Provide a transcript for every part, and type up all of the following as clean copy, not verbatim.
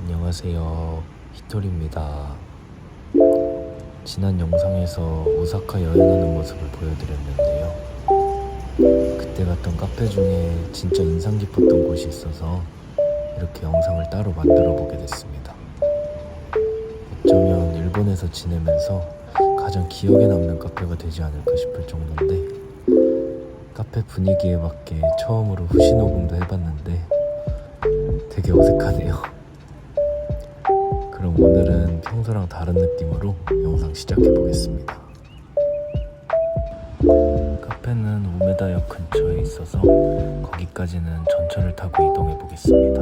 안녕하세요. 히토리입니다. 지난 영상에서 오사카 여행하는 모습을 보여드렸는데요. 그때 갔던 카페 중에 진짜 인상 깊었던 곳이 있어서 이렇게 영상을 따로 만들어 보게 됐습니다. 어쩌면 일본에서 지내면서 가장 기억에 남는 카페가 되지 않을까 싶을 정도인데, 카페 분위기에 맞게 처음으로 후시 녹음도 해봤는데 되게 어색하네요. 그럼 오늘은 평소랑 다른 느낌으로 영상 시작해 보겠습니다. 카페는 우메다역 근처에 있어서 거기까지는 전철을 타고 이동해 보겠습니다.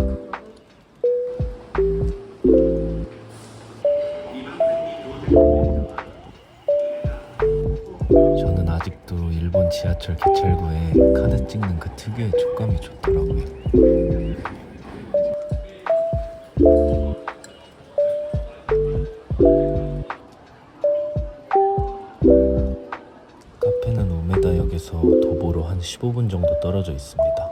저는 아직도 일본 지하철 개찰구에 카드 찍는 그 특유의 촉감이 좋더라고요. 카페는 우메다역에서 도보로 한 15분 정도 떨어져 있습니다.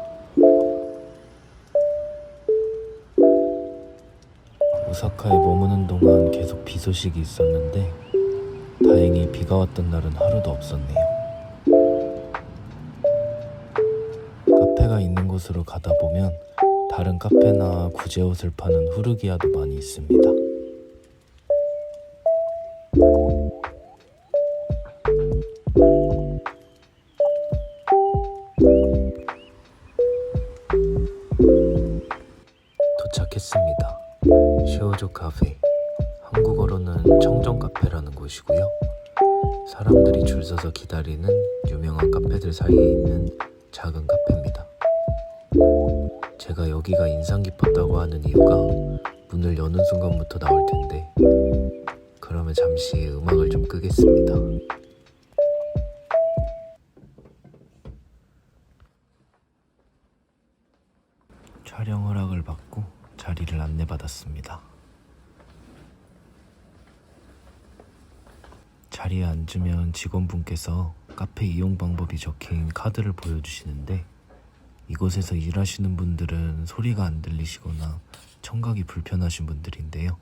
오사카에 머무는 동안 계속 비 소식이 있었는데 다행히 비가 왔던 날은 하루도 없었네요. 카페가 있는 곳으로 가다 보면 다른 카페나 구제옷을 파는 후르기야도 많이 있습니다. 도착했습니다. 쇼조 카페, 한국어로는 청정 카페라는 곳이고요. 사람들이 줄 서서 기다리는 유명한 카페들 사이에 있는 작은 카페입니다. 제가 여기가 인상 깊었다고 하는 이유가 문을 여는 순간부터 나올 텐데, 그러면 잠시 음악을 좀 끄겠습니다. 촬영 허락을 받고 자리를 안내받았습니다. 자리에 앉으면 직원분께서 카페 이용 방법이 적힌 카드를 보여주시는데, 이곳에서 일하시는 분들은 소리가 안 들리시거나 청각이 불편하신 분들인데요.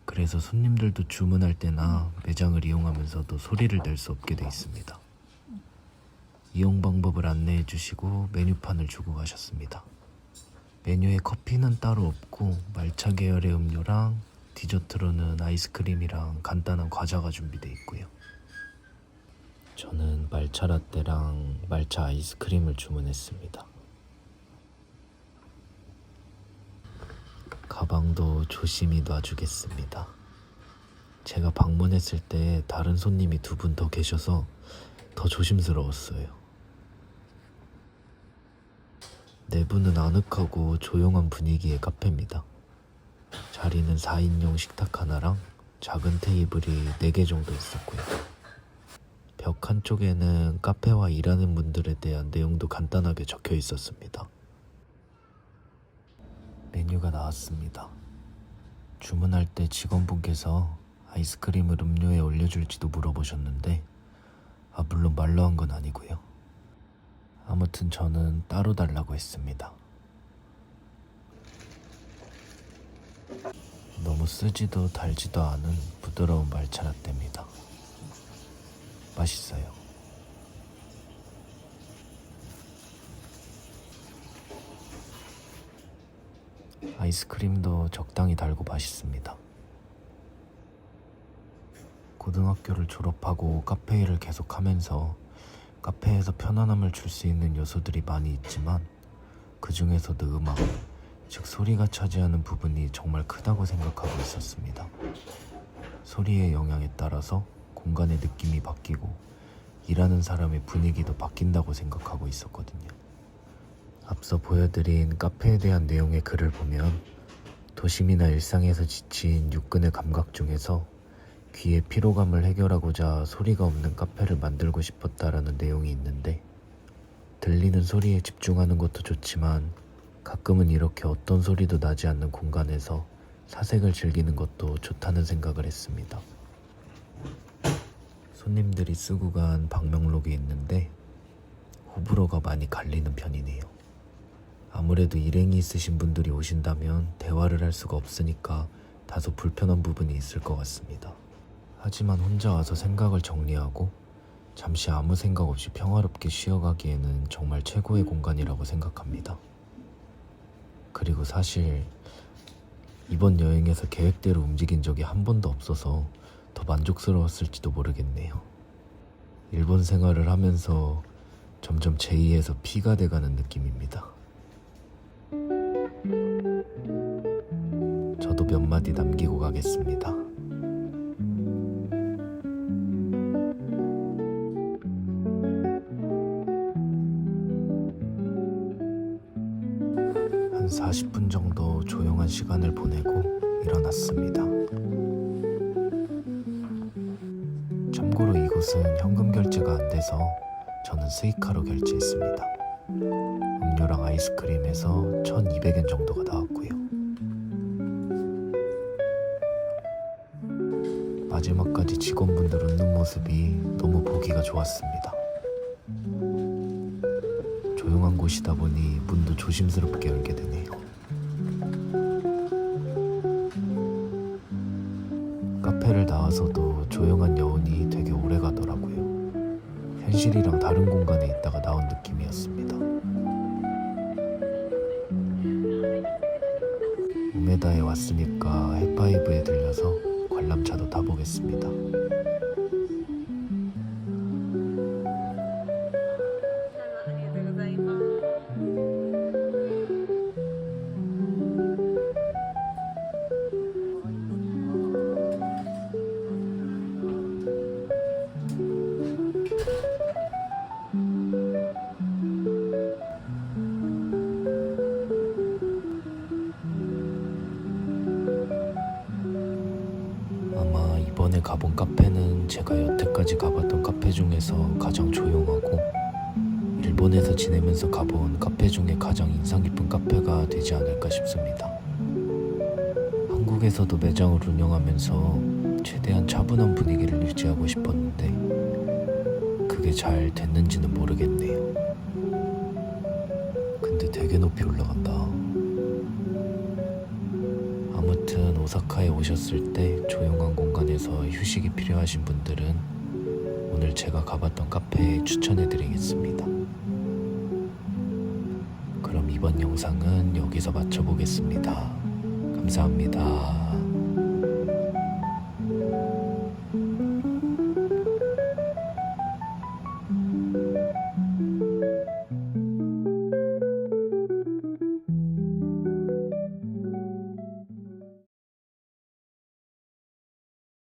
그래서 손님들도 주문할 때나 매장을 이용하면서도 소리를 낼 수 없게 돼 있습니다. 이용 방법을 안내해 주시고 메뉴판을 주고 가셨습니다. 메뉴에 커피는 따로 없고 말차 계열의 음료랑 디저트로는 아이스크림이랑 간단한 과자가 준비되어 있고요. 저는 말차 라떼랑 말차 아이스크림을 주문했습니다. 가방도 조심히 놔주겠습니다. 제가 방문했을 때 다른 손님이 2분 더 계셔서 더 조심스러웠어요. 내부는 아늑하고 조용한 분위기의 카페입니다. 자리는 4인용 식탁 하나랑 작은 테이블이 4개 정도 있었고요. 벽 한쪽에는 카페와 일하는 분들에 대한 내용도 간단하게 적혀 있었습니다. 메뉴가 나왔습니다. 주문할 때 직원분께서 아이스크림을 음료에 올려줄지도 물어보셨는데, 물론 말로 한 건 아니고요. 아무튼 저는 따로 달라고 했습니다. 너무 쓰지도 달지도 않은 부드러운 말차 라떼입니다. 맛있어요. 아이스크림도 적당히 달고 맛있습니다. 고등학교를 졸업하고 카페 일을 계속하면서 카페에서 편안함을 줄 수 있는 요소들이 많이 있지만, 그 중에서도 음악, 즉 소리가 차지하는 부분이 정말 크다고 생각하고 있었습니다. 소리의 영향에 따라서 공간의 느낌이 바뀌고 일하는 사람의 분위기도 바뀐다고 생각하고 있었거든요. 앞서 보여드린 카페에 대한 내용의 글을 보면 도심이나 일상에서 지친 육근의 감각 중에서 귀의 피로감을 해결하고자 소리가 없는 카페를 만들고 싶었다라는 내용이 있는데, 들리는 소리에 집중하는 것도 좋지만 가끔은 이렇게 어떤 소리도 나지 않는 공간에서 사색을 즐기는 것도 좋다는 생각을 했습니다. 손님들이 쓰고 간 방명록이 있는데 호불호가 많이 갈리는 편이네요. 아무래도 일행이 있으신 분들이 오신다면 대화를 할 수가 없으니까 다소 불편한 부분이 있을 것 같습니다. 하지만 혼자 와서 생각을 정리하고 잠시 아무 생각 없이 평화롭게 쉬어가기에는 정말 최고의 공간이라고 생각합니다. 그리고 사실 이번 여행에서 계획대로 움직인 적이 한 번도 없어서 더 만족스러웠을지도 모르겠네요. 일본 생활을 하면서 점점 제2에서 P가 돼가는 느낌입니다. 저도 몇 마디 남기고 가겠습니다. 한 40분 정도 조용한 시간을 보내고 일어났습니다. 참고로 이곳은 현금 결제가 안 돼서 저는 스이카로 결제했습니다. 음료랑 아이스크림에서 1,200엔 정도가 나왔고요. 마지막까지 직원분들 웃는 모습이 너무 보기가 좋았습니다. 조용한 곳이다 보니 문도 조심스럽게 열게 되네요. 카페를 나와서도 조용한 여운이 되게 오래 가더라고요. 현실이랑 다른 공간에 있다가 나온 느낌이었습니다. 우메다에 왔으니까 햇바이브에 들려서 관람차도 타보겠습니다. 아마 이번에 가본 카페는 제가 여태까지 가봤던 카페 중에서 가장 조용하고 일본에서 지내면서 가본 카페 중에 가장 인상 깊은 카페가 되지 않을까 싶습니다. 한국에서도 매장을 운영하면서 최대한 차분한 분위기를 유지하고 싶었는데 그게 잘 됐는지는 모르겠네요. 근데 되게 높이 올라간다. 아무튼 오사카에 오셨을 때 조용한 공간에서 휴식이 필요하신 분들은 오늘 제가 가봤던 카페에 추천해드리겠습니다. 그럼 이번 영상은 여기서 마쳐보겠습니다. 감사합니다.